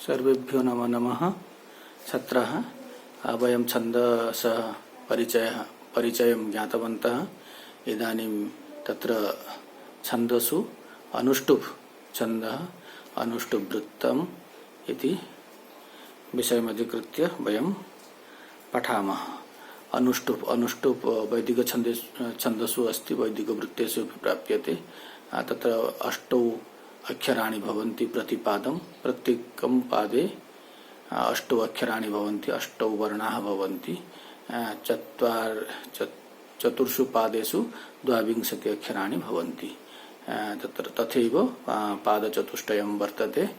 सर्वेभ्यो नमो नमः। छात्राः वयं छन्दसः परिचयं ज्ञातवन्तः। इदानीं तत्र छन्दसु अनुष्टुप् छन्दः अनुष्टुप् वृत्तम् इति विषयमधिकृत्य वयं पठामः। अनुष्टुप् वैदिक छन्दसु अस्ति, वैदिक वृत्तेषु प्राप्यते। तत्र अष्टौ अक्षराणि भवन्ति प्रतिपादं। प्रत्येकं पादे अष्टौ अक्षराणि भवन्ति, अष्टौ वर्णाः भवन्ति। चतुर्षु पादेषु द्वाविंशति अक्षराणि भवन्ति। तत्र तथैव पादचतुष्टयं वर्तते।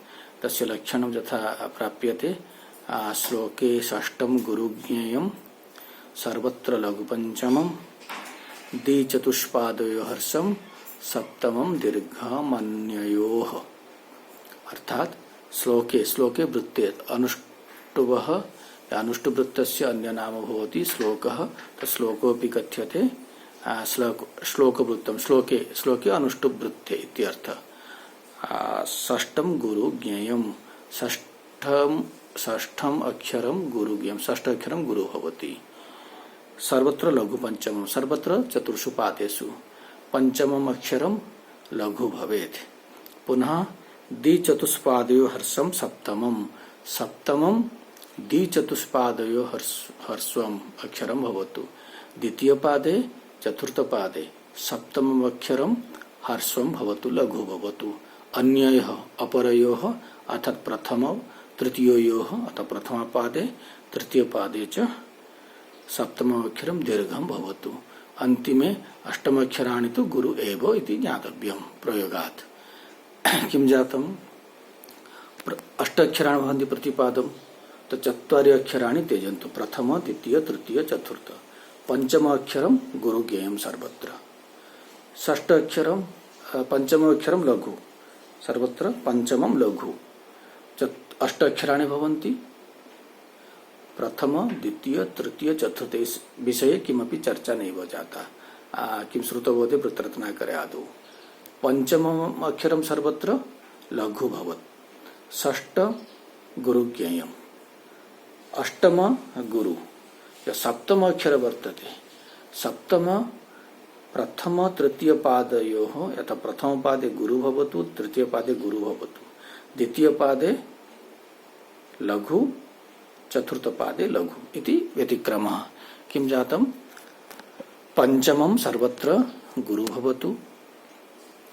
तस्य लक्षणं यथा प्राप्यते। श्लोके षष्ठं गुरुज्ञेयं सर्वत्र लघुपञ्चमं द्विचतुष्पादयोः हर्षं सप्तमं दीर्घमन्ययोः। अर्थात श्लोके वृत्ते अनुष्टुवः अनुष्टुवृत्तस्य अन्य नाम भवति श्लोकः। श्लोकोऽपि कथ्यते श्लोकवृत्तं। श्लोके अनुष्टुवृत्ते इत्यर्थः। षष्ठं गुरु ज्ञेयं षष्ठम अक्षरं गुरु ज्ञेयं षष्ठ अक्षरं गुरु भवति। सर्वत्र लघु पंचमं सर्वत्र चतुर्षु पादेषु पंचमम अक्षरं लघु भवेत्। पुनः द्विचतुष्पादयो हर्षं सप्तमं द्विचतुष्पादयो हर्षम् अक्षरं भवतु। द्वितीय पादे चतुर्थ पादे सप्तमम अक्षरं हर्षं भवतु, लघु भवतु। अन्ययोः अपरयोः अर्थात् प्रथम तृतीयोः अर्थात् प्रथम पादे तृतीय पादे च सप्तमम अक्षरं दीर्घं भवतु। अंतिमे अष्टमाक्षराणि तु गुरु एव इति ज्ञातव्यं प्रयोगात्। किं जातम्? अष्टाक्षराणि भवन्ति प्रतिपादं। तो चत्वारि अक्षराणि त्यजन्तु। प्रथम द्वितीय तृतीय चतुर्थ। पंचम अक्षरं गुरु ज्ञेयं सर्वत्र। षष्ठ अक्षरं पंचम अक्षरं लघु सर्वत्र, पंचमं लघु। अष्ट अक्षराणि भवन्ति। प्रथम द्वितीय तृतीय चतुर्थ। इस विषये किमपि चर्चा नैव जाता। किं श्रुतवते वृत्ररत्नाकरे आदौ। पंचमम् अक्षरं सर्वत्र लघु भवत्। षष्ठ गुरु ज्ञेयम्, अष्टम गुरु। सप्तम अक्षर वर्तते। सप्तम प्रथम तृतीय पादयोः यथा प्रथम पादे गुरु भवतु, तृतीय पादे गुरु भवतु, द्वितीय पादे लघु, चतुर्थ पादे लघु इति व्यतिक्रमः। किं जातम्? पंचमं सर्वत्र गुरु भवतु,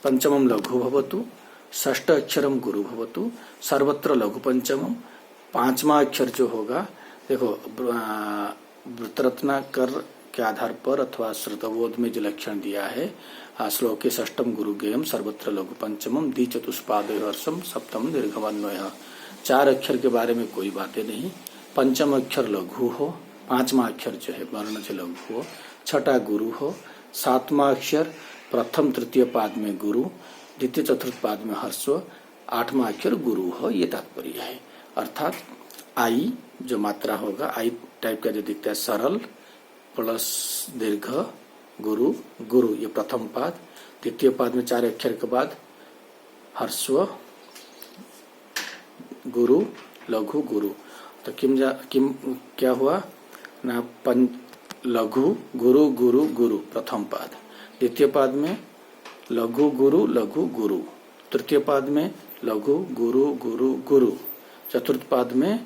पंचमं लघु भवतु, षष्ठ अक्षरम गुरु भवतु, सर्वत्र लघु पंचमम। पांचवा अक्षर जो होगा, देखो वृत्ररत्नाकर के आधार पर अथवा श्रुतबोध में जो लक्षण दिया है, श्लोके षष्ठम गुरु ज्ञेयं सर्वत्र लघु पंचमम द्विचतुष्पादयोः हर्षं सप्तम दीर्घमन्वयः। चार अक्षर के बारे में कोई बातें नहीं। पंचम अक्षर लघु हो, पांचवा अक्षर जो है वर्ण से लघु हो, छठा गुरु हो, सातवां अक्षर प्रथम तृतीय पाद में गुरु, द्वितीय चतुर्थ पाद में हर्षो, आठवां अक्षर गुरु हो। ये तात्पर्य है। अर्थात आई जो मात्रा होगा, आई टाइप का जो दिखता है सरल प्लस दीर्घ गुरु, गुरु ये प्रथम पाद। द्वितीय पाद में चार अक्षर के बाद हर्स्व गुरु लघु गुरु। तो किम क्या हुआ ना? लघु गुरु गुरु गुरु प्रथम पाद। द्वितीय पाद में लघु गुरु। तृतीय पाद में लघु गुरु गुरु गुरु। चतुर्थ पाद में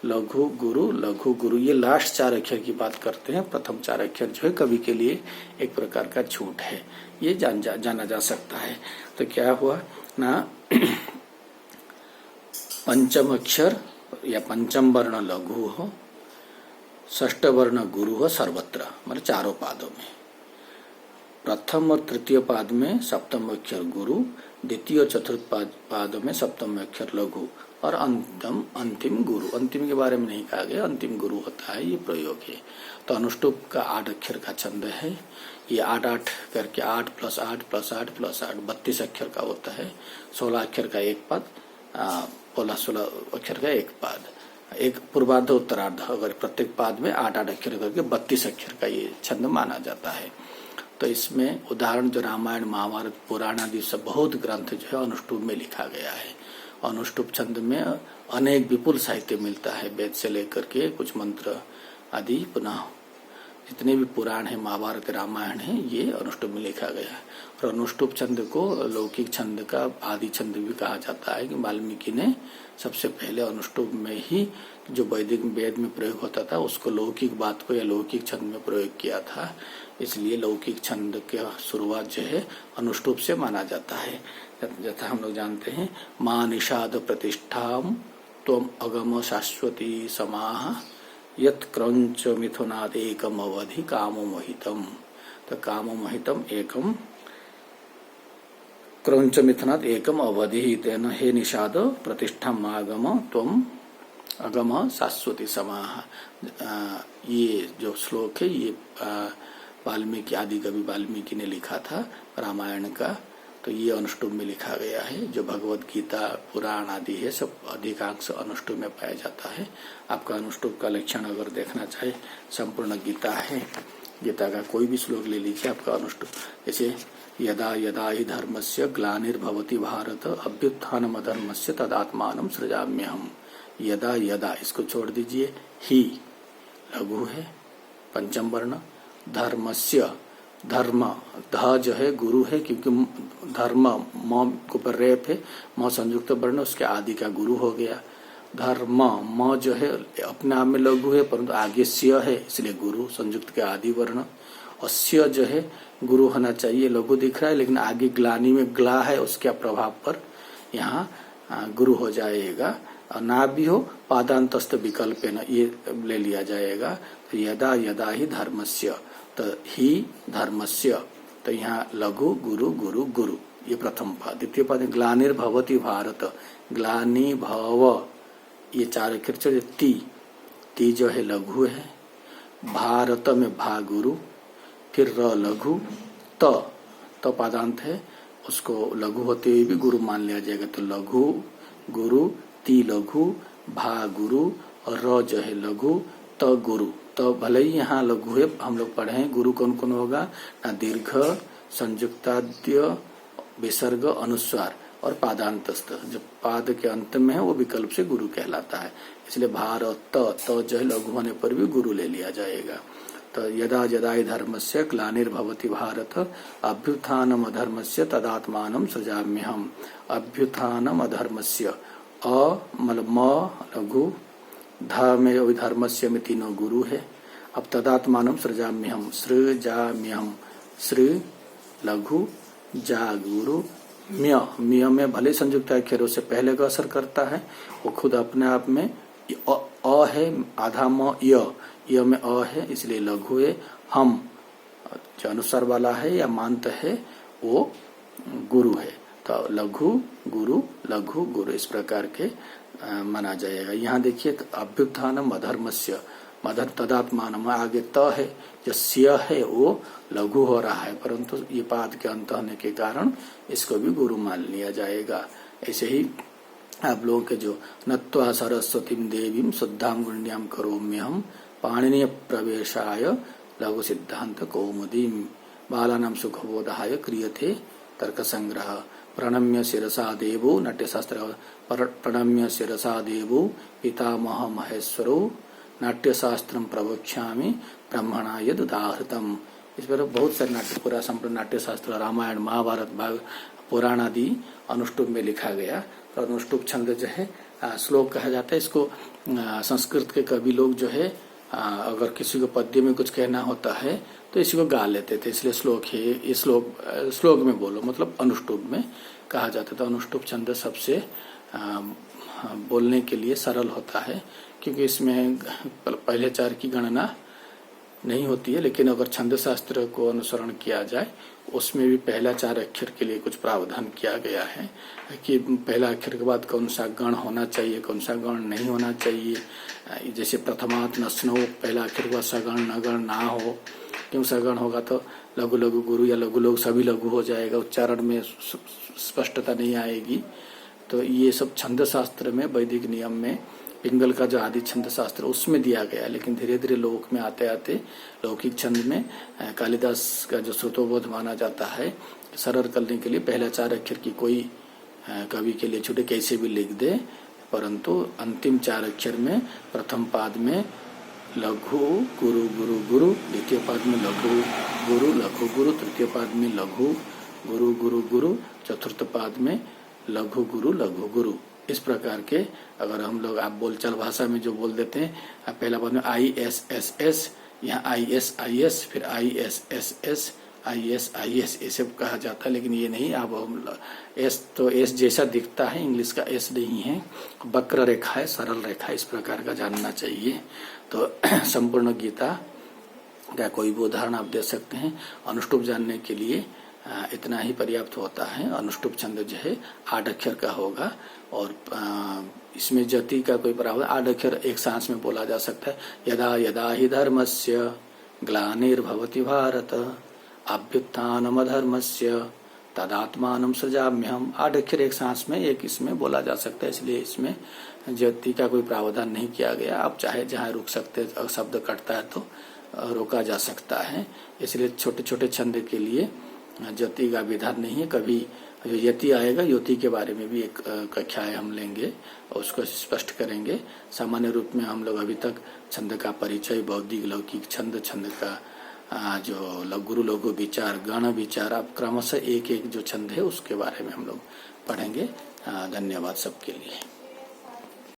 लघु गुरु। ये लास्ट चार अक्षर की बात करते हैं। प्रथम चार अक्षर जो है कवि के लिए एक प्रकार का छूट है। ये जाना जा सकता है। तो क्या हुआ ना? पंचम अक्षर या पंचम वर्ण लघु हो, षष्ठ वर्ण गुरु हो सर्वत्र, मतलब चारों पादों में। प्रथम और तृतीय पाद में सप्तम अक्षर गुरु, द्वितीय और चतुर्थ पादों में सप्तम अक्षर लघु और अंतिम गुरु। अंतिम के बारे में नहीं कहा गया, अंतिम गुरु होता है। ये प्रयोग है। तो अनुष्टुप का 8 अक्षर का छंद है। ये 8 करके 8 + 8 + 8 + 8 32 अक्षर का होता है। 16 अक्षर का एक पद, 16 अक्षर का एक पाद, एक पूर्वार्ध उत्तरार्ध। अगर प्रत्येक पाद में 8 अक्षर करके 32 अक्षर का ये छंद माना जाता है। तो इसमें उदाहरण जो रामायण महाभारत पुराण आदि सब बहुत ग्रंथ जो है अनुष्टुप में लिखा गया है। अनुष्टुप छंद में अनेक विपुल साहित्य मिलता है, वेद से लेकर के कुछ मंत्र आदि, पुनः जितने भी पुराण है, महाभारत रामायण है, ये अनुष्टुप में लिखा गया है। और अनुष्टुप छंद को लौकिक छंद का आदि छंद भी कहा जाता है कि वाल्मीकि ने सबसे पहले अनुष्टुप में ही जो वैदिक वेद में प्रयोग होता था उसको लौकिक बात को या लौकिक छंद में प्रयोग किया था। इसलिए लौकिक छंद का शुरुआत जो है अनुष्टुप से माना जाता है। जैसा हम लोग जानते हैं, मां निषाद प्रतिष्ठाम त्वम अगम शाश्वती समाह यत् क्रंच मिथुनाद एकम अवधि कामो मोहितम। तो कामो मोहितम एकम क्रंच मिथुनाद एकम अवधि, तेन हे निषाद प्रतिष्ठा मागम त्वम अगम शाश्वती समाह। ये जो श्लोक है ये वाल्मीकि, आदि कवि वाल्मीकि ने लिखा था रामायण का। तो ये अनुष्टुप में लिखा गया है। जो भगवत गीता पुराण आदि है सब अधिकांश अनुष्टुप में पाया जाता है। आपका अनुष्टुप का लक्षण अगर देखना चाहे, संपूर्ण गीता है, गीता का कोई भी श्लोक ले लीजिए, आपका अनुष्टुप। जैसे यदा यदा हि धर्मस्य ग्लानिर्भवति भारत अभ्युत्थानम अधर्मस्य तदात्मानं सृजाम्यहम्। यदा यदा इसको छोड़ दीजिए, ही लघु है, पंचम वर्ण, धर्मस्य, धर्म, ध जो है गुरु है, क्योंकि धर्म म के ऊपर रेप है, म संयुक्त वर्ण, उसके आदि का गुरु हो गया। धर्म म जो है अपने आप में लघु है, परंतु आगे स्य है, इसलिए गुरु संयुक्त के आदि वर्ण। और स्य जो है गुरु होना चाहिए, लघु दिख रहा है लेकिन आगे ग्लानी में ग्ला है, उसके प्रभाव पर यहाँ गुरु हो जाएगा। और ना भी हो पादांतस्थ विकल्प है ना, ये ले लिया जाएगा। तो यदा यदा ही धर्मस्य, तो ही धर्मस्य, तो यहाँ लघु गुरु गुरु गुरु, ये प्रथम पद। द्वितीय पद ग्लानिर्भवति भारत, ग्लानि भव, ये चार अक्षर ती, ती जो है लघु है, भारत में भा गुरु, फिर र लघु, त पादांत है, उसको लघु होते हुए भी गुरु मान लिया जाएगा। तो लघु गुरु, ती लघु, भा गुरु, और र जो है लघु, त गुरु। तो भले ही यहाँ लघु है, हम लोग पढ़े हैं, गुरु कौन कौन होगा ना, दीर्घ, संयुक्ताद्य, विसर्ग, अनुस्वार और पादांतस्थ। जो पाद के अंत में है वो विकल्प से गुरु कहलाता है। इसलिए भारत त जो है लघु होने पर भी गुरु ले लिया जाएगा। तो यदा यदा धर्मस्य ग्लानिर्भवति भारत अभ्युत्थानम अधर्मस्य तदात्मानं सृजाम्यहम्। अभ्युत्थानम अधर्मस्य, अ मतलब म लघु, ध में धर्मस्य में तीनों गुरु है। अब तदात्मानं सृजाम्यहम्, सृजाम्यहम्, सृ लघु, जा गुरु, म्य में भले संयुक्त अक्षरों से पहले का असर करता है, वो खुद अपने आप में अ है, आधा म य में अ है, इसलिए लघु है। हम जो अनुस्वार वाला है या मांत है वो गुरु है। तो लघु गुरु लघु गुरु इस प्रकार के माना जाएगा। यहाँ देखिए अभ्युत्थानम अधर्मस्य, मदर तदात्मानम, आगे त है, जो स्य है वो लघु हो रहा है, परंतु ये पाद के अंत होने के कारण इसको भी गुरु मान लिया जाएगा। ऐसे ही आप लोगों के जो नत्वा सरस्वतीम देवीम शुद्धाम गुण्याम करोम्यहम पाणिनीय प्रवेशाय लघु सिद्धांत कौमुदीम बालानां सुखबोधाय क्रियते तर्क संग्रह प्रणम्य शिरसा देवो नाट्यशास्त्र प्रणम्य शिरसा देवो पितामह महेश्वरो नाट्यशास्त्रम प्रवक्ष्यामि ब्रह्मणा यद उदाहृतम। इस पर बहुत सारे नाट्य, पूरा संपूर्ण नाट्यशास्त्र, रामायण, महाभारत, पुराण आदि अनुष्टुप में लिखा गया। तो अनुष्टुप छंद जो है श्लोक कहा जाता है। इसको संस्कृत के कवि लोग जो है अगर किसी को पद्य में कुछ कहना होता है तो इसी को गा लेते थे, इसलिए श्लोक है, ये श्लोक में बोलो, मतलब अनुष्टुप में कहा जाता था। अनुष्टुप छंद सबसे बोलने के लिए सरल होता है, क्योंकि इसमें पहले चार की गणना नहीं होती है, लेकिन अगर छंद शास्त्र को अनुसरण किया जाए उसमें भी पहला चार अक्षर के लिए कुछ प्रावधान किया गया है कि पहला अक्षर के बाद कौन सा गण होना चाहिए, कौन सा गण नहीं होना चाहिए। जैसे प्रथमात नस्नो, पहला अक्षर के बाद सगण नगण ना हो, क्यों सगण होगा तो लघु लघु गुरु या लघु लघु सभी लघु हो जाएगा, उच्चारण में स्पष्टता नहीं आएगी। तो ये सब छंद शास्त्र में, वैदिक नियम में पिंगल का जो आदि छंद शास्त्र उसमें दिया गया, लेकिन धीरे धीरे लोक में आते आते लौकिक छंद में कालिदास का जो श्रुतोबोध माना जाता है, सरल करने के लिए पहला चार अक्षर की कोई कवि के लिए छूटे, कैसे भी लिख दे, परंतु अंतिम 4 अक्षर में प्रथम पाद में लघु गुरु गुरु गुरु, द्वितीय पाद में लघु गुरु लघु गुरु, तृतीय पाद में लघु गुरु गुरु गुरु, चतुर्थ पाद में लघु गुरु लघु गुरु। इस प्रकार के अगर हम लोग आप बोलचाल भाषा में जो बोल देते हैं, पहला पाद में ISSS, यहाँ ISIS, फिर ISSS, ISIS ऐसे कहा जाता है, लेकिन ये नहीं। अब हम एस तो एस जैसा दिखता है, इंग्लिश का एस नहीं है, वक्र रेखा है, सरल रेखा, इस प्रकार का जानना चाहिए। तो संपूर्ण गीता का कोई भी उदाहरण आप दे सकते हैं। अनुष्टुप जानने के लिए इतना ही पर्याप्त होता है। अनुष्टुप छंद जो है 8 अक्षर का होगा, और इसमें जति का कोई प्रावधान, 8 अक्षर एक सांस में बोला जा सकता है। यदा यदा हि धर्मस्य ग्लानिर्भवति भारत अभ्युत्थानमधर्मस्य तदात्मानं सृजाम्यहम्। 8 अक्षर एक सांस में एक इसमें बोला जा सकता है, इसलिए इसमें जति का कोई प्रावधान नहीं किया गया। आप चाहे जहाँ रुक सकते हैं, शब्द कटता है तो रोका जा सकता है। इसलिए छोटे छोटे छंद के लिए जति का विधान नहीं है। कभी जो यति आएगा, युति के बारे में भी एक कक्षा है, हम लेंगे और उसको स्पष्ट करेंगे। सामान्य रूप में हम लोग अभी तक छंद का परिचय, बौद्धिक लौकिक छंद, छंद का जो गुरु लघु विचार, गण विचार, अब क्रमशः एक एक जो छंद है उसके बारे में हम लोग पढ़ेंगे। धन्यवाद सबके लिए।